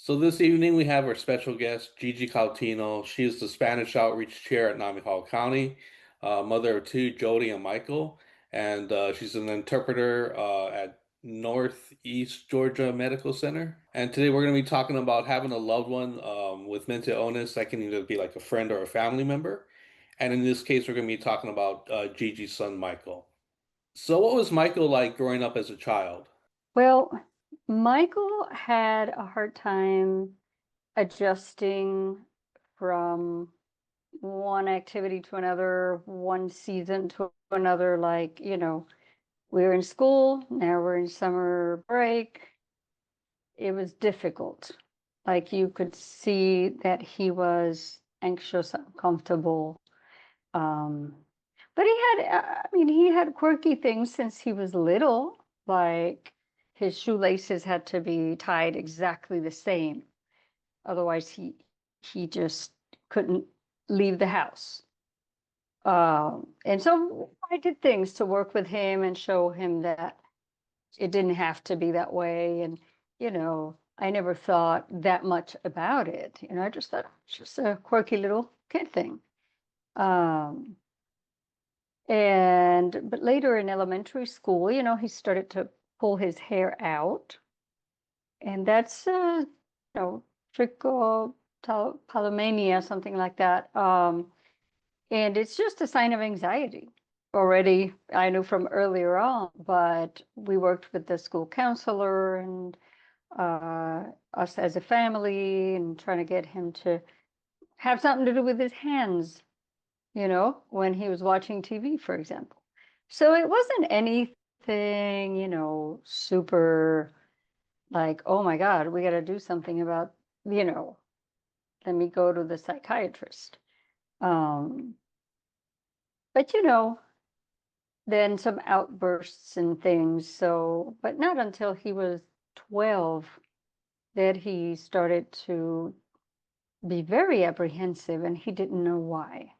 So this evening we have our special guest, Gigi Cautino. She is the Spanish Outreach Chair at Namihaw County, mother of two, Jody and Michael, and she's an interpreter at Northeast Georgia Medical Center. And today we're going to be talking about having a loved one with mental illness that can either be like a friend or a family member. And in this case, we're going to be talking about Gigi's son, Michael. So what was Michael like growing up as a child? Well, Michael had a hard time adjusting from one activity to another, one season to another. Like, we were in school, now we're in summer break. It was difficult. Like, you could see that he was anxious, uncomfortable. Um, but he had quirky things since he was little, like his shoelaces had to be tied exactly the same. Otherwise, he just couldn't leave the house. And so I did things to work with him and show him that it didn't have to be that way. And, I never thought that much about it. I just thought it's just a quirky little kid thing. Um, but later in elementary school, he started to pull his hair out, and that's trichotillomania, something like that. And it's just a sign of anxiety. Already, I knew from earlier on, but we worked with the school counselor and us as a family, and trying to get him to have something to do with his hands, when he was watching TV, for example. So it wasn't anything, super like, oh my God, we got to do something about, you know, let me go to the psychiatrist. Um, but, then some outbursts and things. So, but not until he was 12 that he started to be very apprehensive, and he didn't know why.